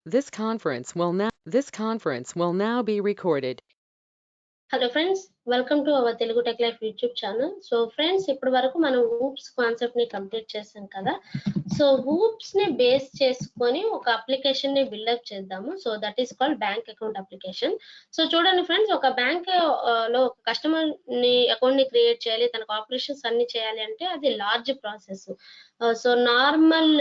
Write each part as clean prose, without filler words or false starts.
This conference will now be recorded. Hello friends, welcome to hour Telugu tech life YouTube channel. So friends, ఇప్పటి వరకు మనం oops concept ని complete చేసాం కదా. So oops ని base చేసుకొని ఒక అప్లికేషన్ ని బిల్డప్ చేద్దాము. So that is called bank account application. So చూడండి ఫ్రెండ్స్, ఒక బ్యాంక్ లో ఒక కస్టమర్ ని అకౌంట్ ని క్రియేట్ చేయాలి, తనకు ఆపరేషన్స్ అన్ని చేయాలి అంటే అది లార్జ్ ప్రాసెస్. సో నార్మల్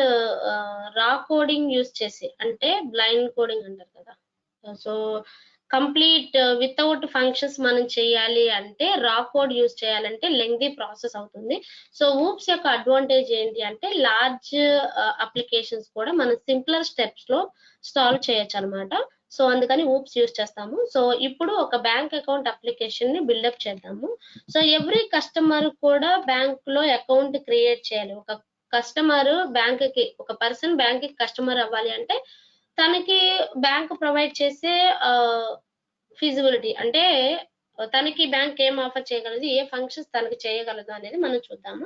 రా కోడింగ్ యూస్ చేసి, అంటే బ్లైండ్ కోడింగ్ అంటారు కదా. సో కంప్లీట్ వితౌట్ ఫంక్షన్స్ మనం చేయాలి అంటే, రా కోడ్ యూస్ చేయాలంటే లెంగ్తీ ప్రాసెస్ అవుతుంది. సో ఊప్స్ యొక్క అడ్వాంటేజ్ ఏంటి అంటే, లార్జ్ అప్లికేషన్స్ కూడా మనం సింప్లర్ స్టెప్స్ లో సాల్వ్ చేయొచ్చు అనమాట. సో అందుకని ఊప్స్ యూస్ చేస్తాము. సో ఇప్పుడు ఒక బ్యాంక్ అకౌంట్ అప్లికేషన్ ని బిల్డప్ చేద్దాము. సో ఎవ్రీ కస్టమర్ కూడా బ్యాంక్ లో అకౌంట్ క్రియేట్ చేయాలి. ఒక కస్టమర్ బ్యాంక్ కి, ఒక పర్సన్ బ్యాంక్ కి కస్టమర్ అవ్వాలి అంటే తనకి బ్యాంక్ ప్రొవైడ్ చేసే ఫీజిబిలిటీ, అంటే తనకి బ్యాంక్ ఏం ఆఫర్ చేయగలదు, ఏ ఫంక్షన్స్ తనకి చేయగలదు అనేది మనం చూద్దాము.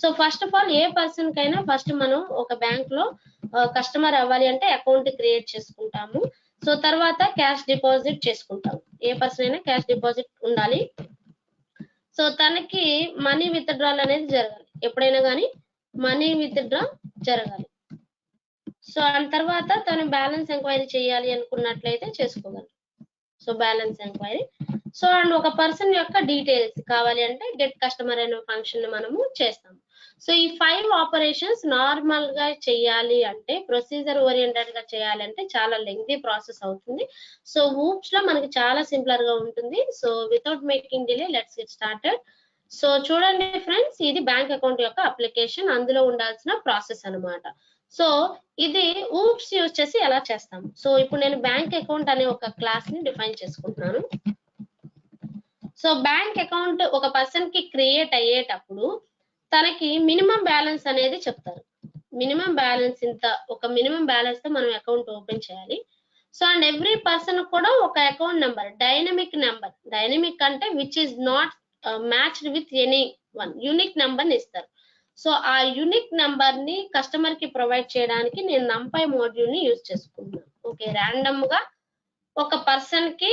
So first of all, A person కైనా ఫస్ట్ మనం ఒక బ్యాంక్ లో కస్టమర్ అవ్వాలి అంటే అకౌంట్ క్రియేట్ చేసుకుంటాము. సో తర్వాత క్యాష్ డిపాజిట్ చేసుకుంటాము. ఏ పర్సన్ అయినా క్యాష్ డిపాజిట్ ఉండాలి. సో తనకి మనీ విత్డ్రాల్ అనేది జరగాలి. ఎప్పుడైనా కానీ మనీ విత్డ్రా జరగాలి. సో ఆ తర్వాత తను బ్యాలెన్స్ ఎంక్వైరీ చేయాలి అనుకున్నట్లయితే చేసుకోగలరు. So balance enquiry. So and ఒక పర్సన్ యొక్క డీటెయిల్స్ కావాలి అంటే గెట్ కస్టమర్ అనే ఫంక్షన్ ని మనము చేస్తాము. సో ఈ 5 ఆపరేషన్స్ నార్మల్ గా చేయాలి అంటే, ప్రొసీజర్ ఓరియంటెడ్ గా చేయాలంటే చాలా లెంగ్తీ ప్రాసెస్ అవుతుంది. సో ఊప్స్ లో మనకి చాలా సింపులర్ గా ఉంటుంది. So without making delay, let's get started. So చూడండి ఫ్రెండ్స్, ఇది బ్యాంక్ అకౌంట్ యొక్క అప్లికేషన్, అందులో ఉండాల్సిన ప్రాసెస్ అన్నమాట. సో ఇది ఊప్స్ యూజ్ చేసి ఎలా చేస్తాము. సో ఇప్పుడు నేను బ్యాంక్ అకౌంట్ అనే ఒక క్లాస్ ని డిఫైన్ చేసుకుంటున్నాను. సో బ్యాంక్ అకౌంట్ ఒక పర్సన్ కి క్రియేట్ అయ్యేటప్పుడు తనకి మినిమం బ్యాలెన్స్ అనేది చెప్తారు. మినిమం బ్యాలెన్స్ ఇంత, ఒక మినిమం బ్యాలెన్స్ తో మనం అకౌంట్ ఓపెన్ చేయాలి. సో అండ్ ఎవ్రీ పర్సన్ కూడా ఒక account number, dynamic number, dynamic అంటే which is not matched with any one, unique number ని ఇస్తారు. సో ఆ యూనిక్ నెంబర్ ని కస్టమర్ కి ప్రొవైడ్ చేయడానికి నేను నంపై మాడ్యూల్ ని యూజ్ చేసుకుంటున్నాను. ఓకే, ర్యాండమ్ గా ఒక పర్సన్ కి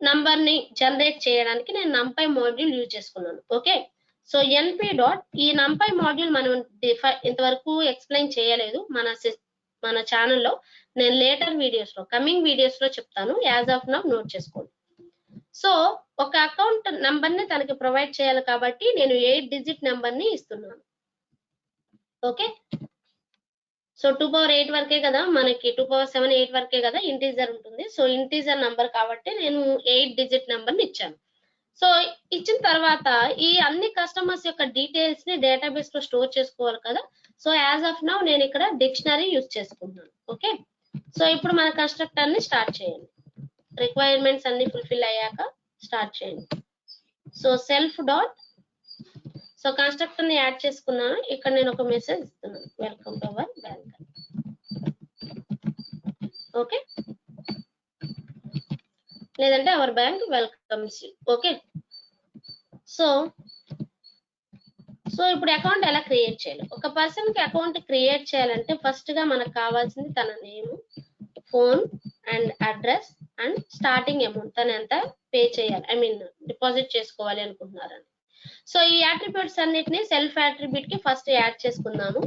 నంబర్ ని జనరేట్ చేయడానికి నేను నంపై మాడ్యూల్ యూజ్ చేసుకున్నాను. ఓకే, సో ఎన్పి డాట్, ఈ నంపై మాడ్యూల్ మనం ఇంతవరకు ఎక్స్ప్లెయిన్ చేయలేదు మన ఛానల్లో. నేను లేటర్ వీడియోస్ లో, కమింగ్ వీడియోస్ లో చెప్తాను. యాజ్ ఆఫ్ నౌ నోట్ చేసుకోండి. సో ఒక అకౌంట్ నంబర్ ని తనకి ప్రొవైడ్ చేయాలి కాబట్టి నేను 8 డిజిట్ నెంబర్ ని ఇస్తున్నాను. ఓకే, సో 2 power 8 వరకే కదా మనకి, 2 power 7 8 వరకే కదా ఇంటీజర్ ఉంటుంది. సో ఇంటీజర్ నంబర్ కాబట్టి నేను 8 డిజిట్ నెంబర్ ని ఇచ్చాను. సో ఇచ్చిన తర్వాత ఈ అన్ని కస్టమర్స్ యొక్క డీటెయిల్స్ ని డేటాబేస్ లో స్టోర్ చేసుకోవాలి కదా. సో యాజ్ ఆఫ్ నౌ నేను ఇక్కడ డిక్షనరీ యూజ్ చేసుకుంటున్నాను. ఓకే, సో ఇప్పుడు మన కన్స్ట్రక్టర్ ని స్టార్ట్ చేయండి. రిక్వైర్మెంట్స్ అన్ని ఫుల్ఫిల్ అయ్యాక స్టార్ట్ చేయండి. So self dot, so constructor ని యాడ్ చేసుకున్నాను. ఇక్కడ నేను ఒక మెసేజ్ ఇస్తున్నాను, welcome to our bank. Okay, లేదంటే our bank welcomes you. Okay, so ఇప్పుడు అకౌంట్ ఎలా క్రియేట్ చేయాలి. ఒక పర్సన్ కి అకౌంట్ క్రియేట్ చేయాలంటే ఫస్ట్ గా మనకు కావాల్సింది తన name, phone and address and starting amount, తను ఎంత పే చేయాలి, ఐ మీన్ డిపాజిట్ చేసుకోవాలి అనుకుంటున్నారని. సో ఈ అట్రిబ్యూట్స్ అన్నిటిని సెల్ఫ్ అట్రిబ్యూట్ కి ఫస్ట్ యాడ్ చేసుకుందాము.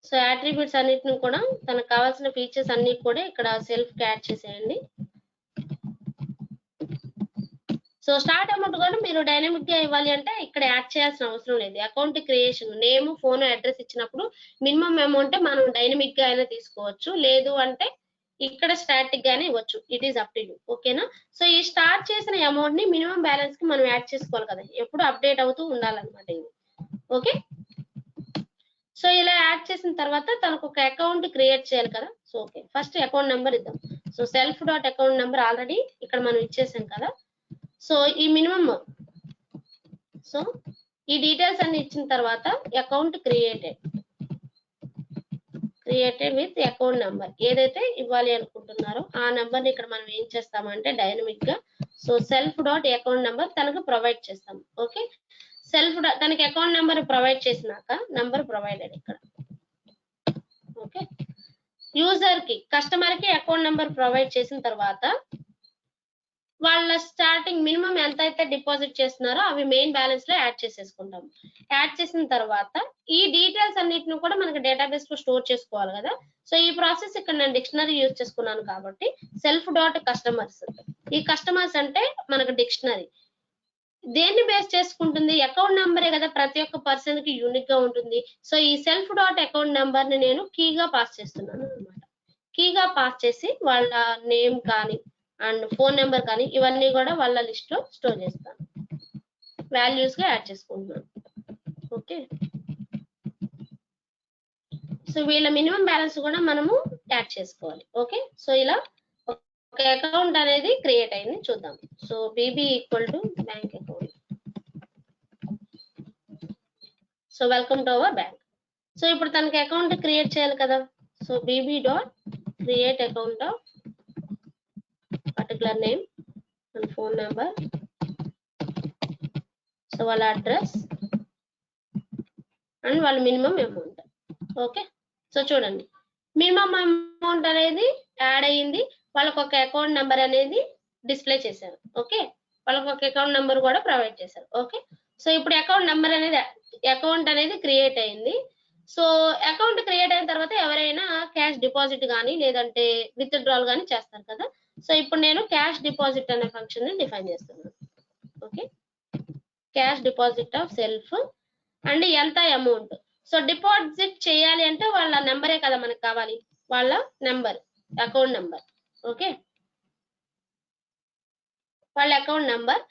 సో అట్రిబ్యూట్స్ అన్నిటిని కూడా, తనకు కావాల్సిన ఫీచర్స్ అన్ని కూడా ఇక్కడ సెల్ఫ్ కి యాడ్ చేసేయండి. సో స్టార్ట్ అమౌంట్ కూడా మీరు డైనమిక్ గా ఇవ్వాలి అంటే ఇక్కడ యాడ్ చేయాల్సిన అవసరం లేదు. Account creation, name, phone, address ఇచ్చినప్పుడు మినిమం అమౌంట్ మనం డైనమిక్ గా అయినా తీసుకోవచ్చు, లేదు అంటే ఇక్కడ స్టాటిక్ గానే ఇవ్వచ్చు. It is up to you. ఓకేనా. సో ఈ స్టార్ట్ చేసిన అమౌంట్ ని మినిమం బ్యాలెన్స్ కి మనం యాడ్ చేసుకోవాలి కదా, ఎప్పుడు అప్డేట్ అవుతూ ఉండాలన్నమాట ఇది. ఓకే, సో ఇలా యాడ్ చేసిన తర్వాత తనకు ఒక అకౌంట్ క్రియేట్ చేయాలి కదా. So okay, first account number ఇద్దాం. So self dot account number already ఇక్కడ మనం ఇచ్చేసాం కదా. సో ఈ మినిమం, సో ఈ డీటెయిల్స్ అన్ని ఇచ్చిన తర్వాత account created with account number, ఏదైతే ఇవ్వాలి అనుకుంటున్నారో ఆ నెంబర్ ని ఇక్కడ మనం ఏం చేస్తామంటే డైనమిక్ గా so self dot account number తనకు ప్రొవైడ్ చేస్తాం. ఓకే, తనకి అకౌంట్ నెంబర్ ప్రొవైడ్ చేసినాక నంబర్ ప్రొవైడెడ్ ఇక్కడ. ఓకే, యూజర్ కి కస్టమర్ కి అకౌంట్ నెంబర్ ప్రొవైడ్ చేసిన తర్వాత వాళ్ళ స్టార్టింగ్ మినిమం ఎంత అయితే డిపాజిట్ చేస్తున్నారో అవి మెయిన్ బ్యాలెన్స్ లో యాడ్ చేసేసుకుంటాం. యాడ్ చేసిన తర్వాత ఈ డీటెయిల్స్ అన్నిటిని కూడా మనకి డేటాబేస్ లో స్టోర్ చేసుకోవాలి కదా. సో ఈ ప్రాసెస్ ఇక్కడ నేను డిక్షనరీ యూజ్ చేసుకున్నాను కాబట్టి సెల్ఫ్ డాట్ కస్టమర్స్. ఈ కస్టమర్స్ అంటే మనకు డిక్షనరీ దేన్ని బేస్ చేసుకుంటుంది, అకౌంట్ నెంబరే కదా ప్రతి ఒక్క పర్సన్ కి యూనిక్ గా ఉంటుంది. సో ఈ సెల్ఫ్ డాట్ అకౌంట్ నెంబర్ ని నేను కీగా పాస్ చేస్తున్నాను అనమాట. కీగా పాస్ చేసి వాళ్ళ నేమ్ కానీ అండ్ ఫోన్ నెంబర్ కానీ ఇవన్నీ కూడా వాళ్ళ లిస్ట్ లో స్టోర్ చేస్తాను, వాల్యూస్ గా యాడ్ చేసుకుంటున్నాను. ఓకే, సో వీళ్ళ మినిమం బ్యాలెన్స్ కూడా మనము యాడ్ చేసుకోవాలి. ఓకే, సో ఇలా ఒక అకౌంట్ అనేది క్రియేట్ అయింది చూద్దాం. So BB equal to bank account. So welcome to our bank. So ఇప్పుడు తనకి అకౌంట్ క్రియేట్ చేయాలి కదా. So BB dot create account of particular name and phone number. So వాళ్ళ అడ్రస్ అండ్ వాళ్ళ మినిమం అమౌంట్. ఓకే, సో చూడండి minimum amount అనేది add అయ్యింది, వాళ్ళకి ఒక అకౌంట్ నెంబర్ అనేది డిస్ప్లే చేశారు. ఓకే, వాళ్ళకి ఒక అకౌంట్ నెంబర్ కూడా ప్రొవైడ్ చేశారు. ఓకే, సో ఇప్పుడు అకౌంట్ అనేది క్రియేట్ అయింది. సో అకౌంట్ క్రియేట్ అయిన తర్వాత ఎవరైనా క్యాష్ డిపాజిట్ కానీ లేదంటే విత్డ్రాల్ కానీ చేస్తారు కదా. సో ఇప్పుడు నేను క్యాష్ డిపాజిట్ అనే ఫంక్షన్ ని డిఫైన్ చేస్తున్నాను. Okay, cash deposit of self and ఎంత అమౌంట్. సో డిపాజిట్ చేయాలి అంటే వాళ్ళ నెంబరే కదా మనకు కావాలి, వాళ్ళ నెంబర్ అకౌంట్ నెంబర్. ఓకే, వాళ్ళ అకౌంట్ నెంబర్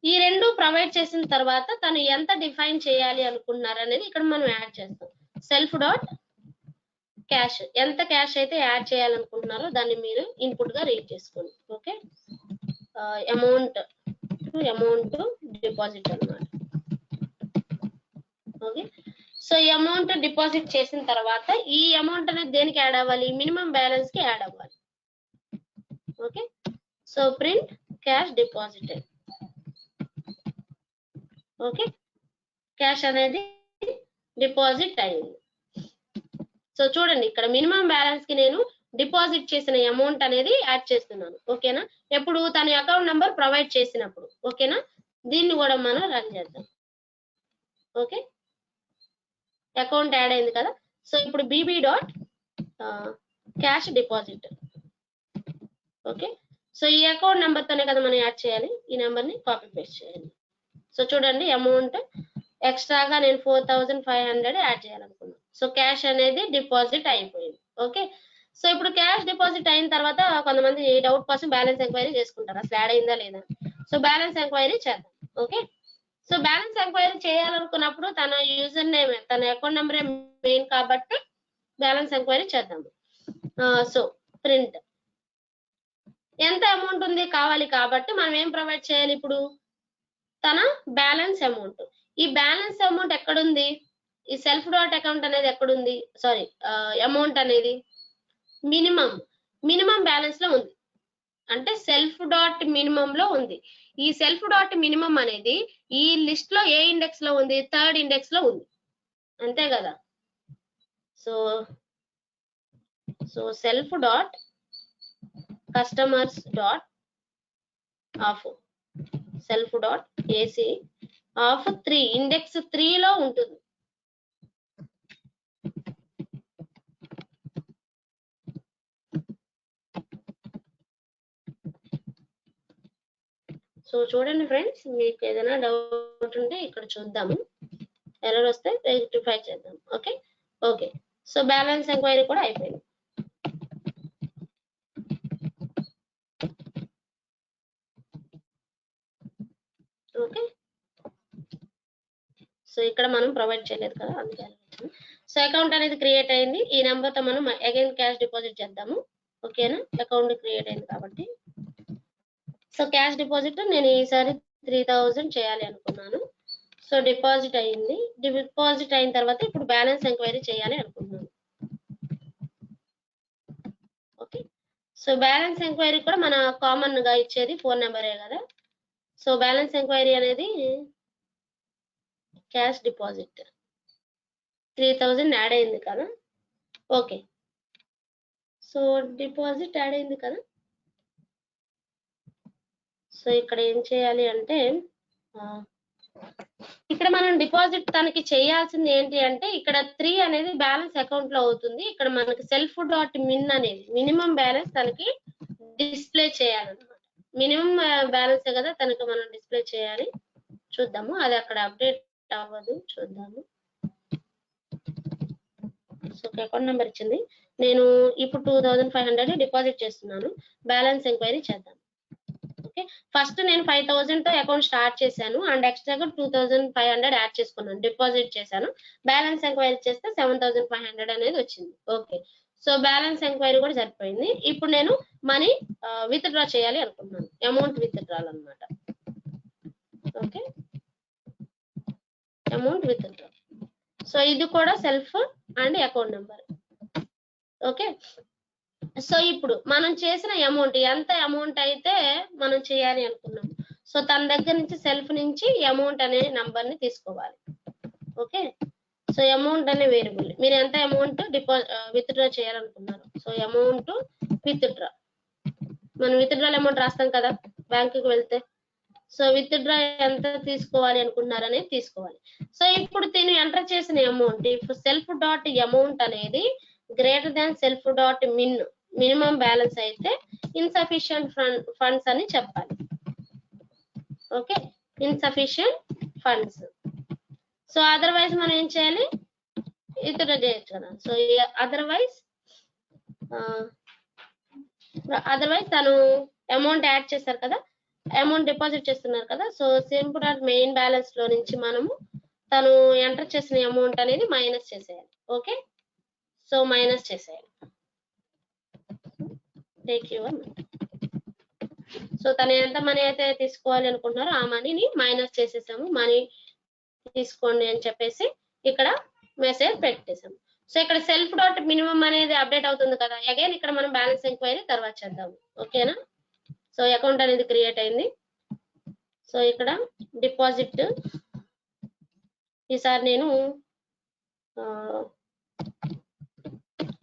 ఈ రెండు ప్రొవైడ్ చేసిన తర్వాత తను ఎంత డిఫైన్ చేయాలి అనుకుంటున్నారు అనేది ఇక్కడ మనం యాడ్ చేస్తాం. సెల్ఫ్ డాట్ క్యాష్, ఎంత క్యాష్ అయితే యాడ్ చేయాలనుకుంటున్నారో దాన్ని మీరు ఇన్పుట్ గా రీడ్ చేసుకోండి. ఓకే, అమౌంట్ డిపాజిట్ అన్నమాట. ఓకే, సో ఈ అమౌంట్ డిపాజిట్ చేసిన తర్వాత ఈ అమౌంట్ అనేది దేనికి యాడ్ అవ్వాలి, మినిమం బ్యాలెన్స్ కి యాడ్ అవ్వాలి. Okay, so print cash deposited. Okay, cash అనేది డిపాజిట్ అయింది. సో చూడండి ఇక్కడ మినిమం బ్యాలెన్స్ కి నేను డిపాజిట్ చేసిన అమౌంట్ అనేది యాడ్ చేస్తున్నాను. ఓకేనా, ఎప్పుడు తన అకౌంట్ నంబర్ ప్రొవైడ్ చేసినప్పుడు. ఓకేనా, దీన్ని కూడా మనం రన్ చేద్దాం. ఓకే, అకౌంట్ యాడ్ అయింది కదా. సో ఇప్పుడు BB dot cash deposit. Okay, so ఈ అకౌంట్ నెంబర్ తోనే కదా మనం యాడ్ చేయాలి, ఈ నెంబర్ ని కాపీ పేస్ట్ చేయాలి. సో చూడండి అమౌంట్ ఎక్స్ట్రాగా నేను 4500 యాడ్ చేయాలనుకున్నాను. సో క్యాష్ అనేది డిపాజిట్ అయిపోయింది. ఓకే, సో ఇప్పుడు క్యాష్ డిపాజిట్ అయిన తర్వాత కొంతమంది డౌట్ కోసం బ్యాలెన్స్ ఎంక్వైరీ చేసుకుంటారు, అసలు యాడ్ అయిందా లేదా. సో బ్యాలెన్స్ ఎంక్వైరీ చేద్దాం. ఓకే, సో బ్యాలెన్స్ ఎంక్వైరీ చేయాలనుకున్నప్పుడు తన యూజర్ నేమ్ తన అకౌంట్ నెంబరే మెయిన్ కాబట్టి బ్యాలెన్స్ ఎంక్వైరీ చేద్దాము. సో ప్రింట్ ఎంత అమౌంట్ ఉంది కావాలి కాబట్టి మనం ఏం ప్రొవైడ్ చేయాలి, ఇప్పుడు తన బ్యాలెన్స్ అమౌంట్. ఈ బ్యాలెన్స్ అమౌంట్ ఎక్కడుంది, ఈ సెల్ఫ్ డాట్ అకౌంట్ అనేది ఎక్కడుంది, సారీ అమౌంట్ అనేది మినిమం బ్యాలెన్స్ లో ఉంది, అంటే సెల్ఫ్ డాట్ మినిమం లో ఉంది. ఈ సెల్ఫ్ డాట్ మినిమం అనేది ఈ లిస్ట్ లో ఏ ఇండెక్స్ లో ఉంది, థర్డ్ ఇండెక్స్ లో ఉంది, అంతే కదా. So self dot customers dot of self dot AC of 3 index 3 లో ఉంటుంది. సో చూడండి ఫ్రెండ్స్, మీకు ఏదైనా డౌట్ ఉంటే ఇక్కడ చూద్దాము, ఎర్రర్ వస్తే రెక్టిఫై చేద్దాం. Okay, okay, so balance enquiry కూడా అయిపోయింది. ఓకే, సో ఇక్కడ మనం ప్రొవైడ్ చేయలేదు కదా అందుకే. సో అకౌంట్ అనేది క్రియేట్ అయింది, ఈ నెంబర్ తో మనం అగైన్ క్యాష్ డిపాజిట్ చేద్దాము. ఓకేనా, అకౌంట్ క్రియేట్ అయింది కాబట్టి. సో క్యాష్ డిపాజిట్ నేను ఈసారి 3000 చేయాలి అనుకున్నాను. సో డిపాజిట్ అయింది, డిపాజిట్ అయిన తర్వాత ఇప్పుడు బ్యాలెన్స్ ఎంక్వైరీ చేయాలి అనుకుంటున్నాను. ఓకే, సో బ్యాలెన్స్ ఎంక్వైరీ కూడా మన కామన్ గా ఇచ్చేది ఫోన్ నెంబరే కదా. సో బ్యాలెన్స్ ఎంక్వైరీ అనేది క్యాష్ డిపాజిట్ 3000 యాడ్ అయింది కదా. ఓకే, సో డిపాజిట్ యాడ్ అయింది కదా. సో ఇక్కడ ఏం చేయాలి అంటే ఇక్కడ మనం డిపాజిట్ తనకి చేయాల్సింది ఏంటి అంటే ఇక్కడ 3 అనేది బ్యాలెన్స్ అకౌంట్ లో అవుతుంది. ఇక్కడ మనకి సెల్ఫ్ డాట్ మిన్ అనేది మినిమం బ్యాలెన్స్ తనకి డిస్ప్లే చేయాలన్నమాట. మినిమం బ్యాలెన్స్ కదా తనకి మనం డిస్ప్లే చేయాలి. చూద్దాము, అది అక్కడ అప్డేట్ అవ్వదు, చూద్దాము. సో అకౌంట్ నెంబర్ ఇచ్చింది, నేను ఇప్పుడు 2500 డిపాజిట్ చేస్తున్నాను. బ్యాలెన్స్ ఎంక్వైరీ చేద్దాం. ఓకే, ఫస్ట్ నేను 5000 తో అకౌంట్ స్టార్ట్ చేశాను అండ్ ఎక్స్ట్రాగా 2500 యాడ్ చేసుకున్నాను, డిపాజిట్ చేశాను. బ్యాలెన్స్ ఎంక్వైరీ చేస్తే 7500 అనేది వచ్చింది. ఓకే, సో బ్యాలెన్స్ ఎంక్వైరీ కూడా సరిపోయింది. ఇప్పుడు నేను మనీ విత్ డ్రా చేయాలి అనుకుంటున్నాను, అమౌంట్ విత్ డ్రాల్ అనమాట. Okay, amount withdraw. So ఇది కూడా self and account number. Okay, so ఇప్పుడు మనం చేసిన అమౌంట్ ఎంత అమౌంట్ అయితే మనం చేయాలి అనుకున్నాం. సో తన దగ్గర నుంచి సెల్ఫ్ నుంచి అమౌంట్ అనే నంబర్ ని తీసుకోవాలి. ఓకే, సో అమౌంట్ అనే వేరియబుల్, మీరు ఎంత అమౌంట్ విత్ డ్రా చేయాలనుకున్నారు. సో అమౌంట్ విత్ డ్రా, మనం విత్ డ్రా అమౌంట్ రాస్తాం కదా బ్యాంకుకి వెళ్తే. సో విత్ డ్రా ఎంత తీసుకోవాలి అనుకున్నారు అనేది తీసుకోవాలి. సో ఇప్పుడు తిని ఎంటర్ చేసిన amount if self dot amount అనేది greater than self dot minimum balance అయితే ఇన్సఫిషియంట్ ఫండ్స్ అని చెప్పాలి. Okay, insufficient funds. So otherwise మనం ఏం చేయాలి, ఇతర చేయొచ్చు కదా. సో అదర్వైజ్ తను అమౌంట్ యాడ్ చేస్తారు కదా, అమౌంట్ డిపాజిట్ చేస్తున్నారు కదా. So simple dot main balance లో నుంచి మనము తను ఎంటర్ చేసిన అమౌంట్ అనేది మైనస్ చేసేయాలి. ఓకే, సో మైనస్ చేసేయాలి. Take your money. సో తను ఎంత మనీ అయితే తీసుకోవాలి అనుకుంటున్నారో ఆ మనీని మైనస్ చేసేసాము. మనీ తీసుకోండి అని చెప్పేసి ఇక్కడ మెసేజ్ పెట్టేసాము. సో ఇక్కడ సెల్ఫ్ డాట్ మినిమం అనేది అప్డేట్ అవుతుంది కదా. అగైన్ ఇక్కడ మనం బ్యాలెన్స్ ఎంక్వైరీ తర్వాత చేద్దాము. ఓకేనా, సో అకౌంట్ అనేది క్రియేట్ అయింది. సో ఇక్కడ డిపాజిట్, ఈసారి నేను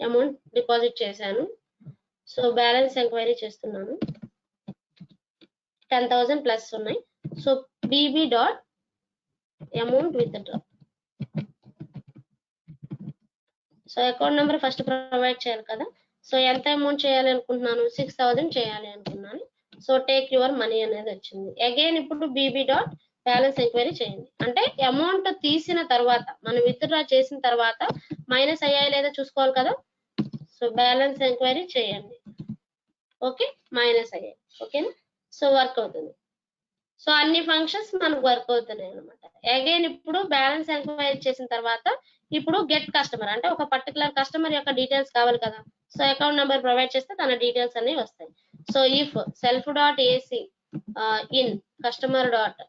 అమౌంట్ డిపాజిట్ చేశాను. సో బ్యాలెన్స్ ఎంక్వైరీ చేస్తున్నాను, 10,000 ప్లస్ ఉన్నాయి. So BB dot amount withdraw. So account number first provide చేయాలి కదా. సో ఎంత అమౌంట్ చేయాలి అనుకుంటున్నాను, 6000 చేయాలి అనుకున్నాను. సో టేక్ యువర్ మనీ అనేది వచ్చింది. అగైన్ ఇప్పుడు బీబీ డాట్ బ్యాలెన్స్ ఎంక్వైరీ చేయండి, అంటే అమౌంట్ తీసిన తర్వాత మనం విత్ డ్రా చేసిన తర్వాత మైనస్ అయ్యాయి లేదా చూసుకోవాలి కదా. సో బ్యాలెన్స్ ఎంక్వైరీ చేయండి. ఓకే, మైనస్ అయ్యాయి. ఓకేనా, సో వర్క్ అవుతుంది. సో అన్ని ఫంక్షన్స్ మనకు వర్క్ అవుతున్నాయి అనమాట. అగైన్ ఇప్పుడు బ్యాలెన్స్ ఎంక్వైరీ చేసిన తర్వాత ఇప్పుడు గెట్ కస్టమర్, అంటే ఒక పర్టికులర్ కస్టమర్ యొక్క డీటెయిల్స్ కావాలి కదా. సో అకౌంట్ నెంబర్ ప్రొవైడ్ చేస్తే తన డీటెయిల్స్ అనేవి వస్తాయి. So if self dot AC in customer dot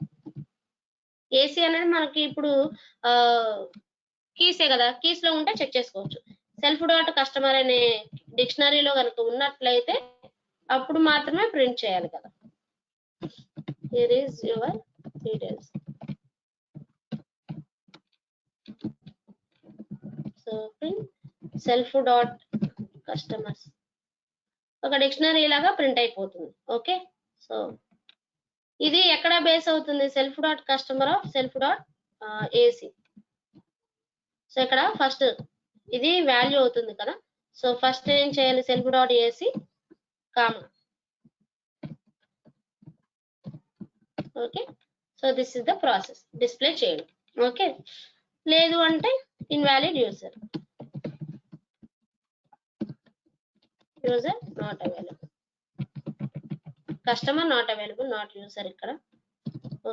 AC అనేది మనకి ఇప్పుడు కీసే కదా, కీస్ లో ఉంటే చెక్ చేసుకోవచ్చు. సెల్ఫ్ డాట్ కస్టమర్ అనే డిక్షనరీలో కనుక ఉన్నట్లయితే అప్పుడు మాత్రమే ప్రింట్ చేయాలి కదా. Here is your details. So print self dot customers, ఒక డిక్షనరీ లాగా ప్రింట్ అయిపోతుంది. ఓకే, సో ఇది ఎక్కడ బేస్ అవుతుంది, self dot customer of self dot AC. So ఇక్కడ ఫస్ట్ ఇది వాల్యూ అవుతుంది కదా. సో ఫస్ట్ ఏం చేయాలి, self dot AC comma. Okay, so this is the process, display చేయడం. ఓకే, లేదు అంటే invalid user not available, customer not available, not user ఇక్కడ.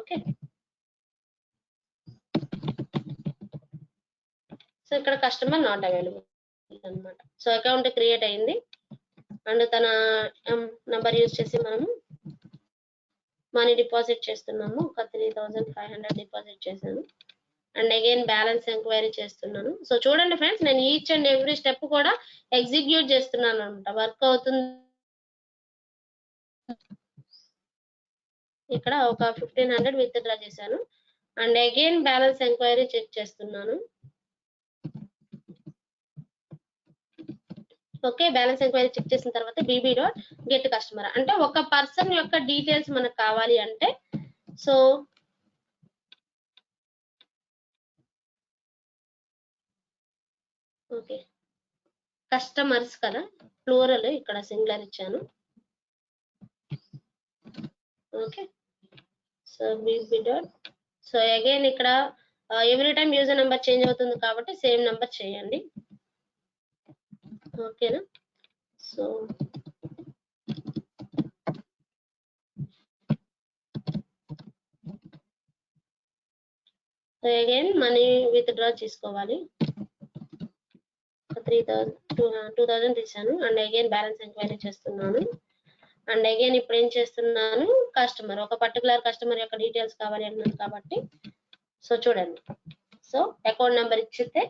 ఓకే, సో ఇక్కడ కస్టమర్ నాట్ అవైలబుల్ అన్నమాట. సో అకౌంట్ క్రియేట్ అయింది and తన నంబర్ యూజ్ చేసి మనము మనీ డిపాజిట్ చేస్తున్నాము. ఒక 3500 డిపాజిట్ చేశాను అండ్ అగైన్ బ్యాలెన్స్ ఎంక్వైరీ చేస్తున్నాను. సో చూడండి ఫ్రెండ్స్, నేను ఈచ్ అండ్ ఎవ్రీ స్టెప్ కూడా ఎగ్జిక్యూట్ చేస్తున్నాను అనమాట. వర్క్ అవుతుంది ఇక్కడ ఒక 1500 విత్డ్రా చేశాను. And again balance enquiry check చేస్తున్నాను. ఓకే, బ్యాలెన్స్ ఎంక్వైరీ చెక్ చేసిన తర్వాత బీబీ డాట్ గెట్ కస్టమర్ అంటే ఒక పర్సన్ యొక్క డీటెయిల్స్ మనకు కావాలి అంటే సో ఓకే కస్టమర్స్ కదా, ప్లూరల్ ఇక్కడ సింగులర్ ఇచ్చాను. Okay, so BB dot so again ఇక్కడ every time user number change అవుతుంది కాబట్టి సేమ్ నెంబర్ చేయండి. ఓకేనా, సో అగైన్ మనీ విత్డ్రా చేసుకోవాలి. 2000 తీసాను అండ్ అగైన్ బ్యాలెన్స్ ఎంక్వైరీ చేస్తున్నాను. అండ్ అగైన్ ఇప్పుడు ఏం చేస్తున్నాను, కస్టమర్ ఒక పర్టికులర్ కస్టమర్ యొక్క డీటెయిల్స్ కావాలి అన్నాను కాబట్టి సో చూడండి, సో అకౌంట్ నెంబర్ ఇచ్చితే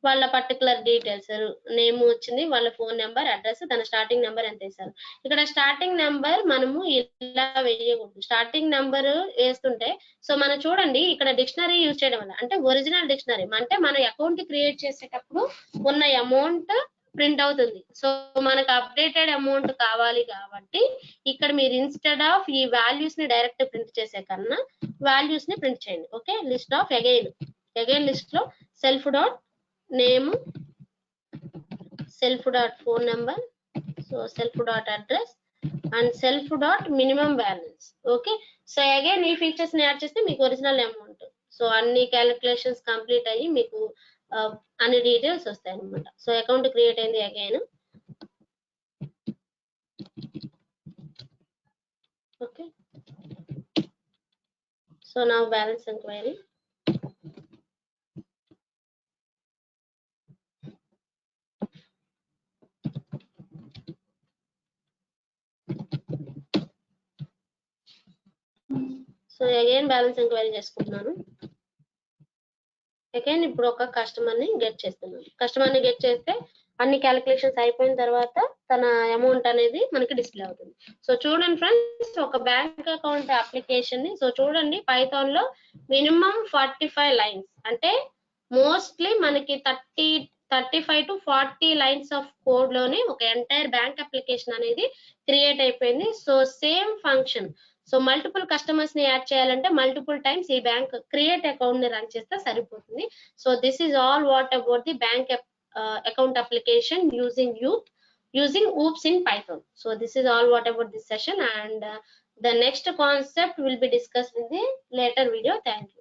వాళ్ళ పర్టికులర్ డీటెయిల్స్ నేమ్ వచ్చింది, వాళ్ళ ఫోన్ నెంబర్, అడ్రస్, తన స్టార్టింగ్ నెంబర్ ఎంత వేశారు. ఇక్కడ స్టార్టింగ్ నెంబర్ మనము ఇలా వేయకూడదు. స్టార్టింగ్ నెంబర్ వేస్తుంటే సో మనం చూడండి ఇక్కడ డిక్షనరీ యూజ్ చేయడం వల్ల అంటే ఒరిజినల్ డిక్షనరీ అంటే మన అకౌంట్ క్రియేట్ చేసేటప్పుడు ఉన్న అమౌంట్ ప్రింట్ అవుతుంది. సో మనకు అప్డేటెడ్ అమౌంట్ కావాలి కాబట్టి ఇక్కడ మీరు ఇన్స్టెడ్ ఆఫ్ ఈ వాల్యూస్ ని డైరెక్ట్ ప్రింట్ చేసే కన్నా వాల్యూస్ ని ప్రింట్ చేయండి. Okay, list of again list లో self dot name, self dot phone number, so self dot address and self dot minimum balance. Okay, so again ఈ features ని add చేస్తే మీకు ఒరిజినల్ అమౌంట్ సో అన్ని calculations complete అయ్యి మీకు అన్ని details వస్తాయి అనమాట. సో అకౌంట్ క్రియేట్ అయింది అగైన్. ఓకే, సో నా balance enquiry so again balance enquiry చేసుకుంటున్నాను. అగైన్ ఇప్పుడు ఒక కస్టమర్ ని గెట్ చేస్తున్నాను. కస్టమర్ ని గెట్ చేస్తే అన్ని క్యాలిక్యులేషన్స్ అయిపోయిన తర్వాత తన అమౌంట్ అనేది మనకి డిస్ప్లే అవుతుంది. సో చూడండి ఫ్రెండ్స్, ఒక బ్యాంక్ అకౌంట్ అప్లికేషన్ ని సో చూడండి పైథాన్ లో మినిమం 45 లైన్స్ అంటే మోస్ట్లీ మనకి 35 to 40 లైన్స్ ఆఫ్ కోడ్ లోనే ఒక ఎంటైర్ బ్యాంక్ అప్లికేషన్ అనేది క్రియేట్ అయిపోయింది. So same function so multiple customers ని యాడ్ చేయాలంటే మల్టిపుల్ టైమ్స్ ఈ బ్యాంక్ క్రియేట్ అకౌంట్ ని రన్ చేస్తే సరిపోతుంది. So this is all what about the bank account application using oops in Python. So this is all what about this session and the next concept will be discussed in the later video. Thank you.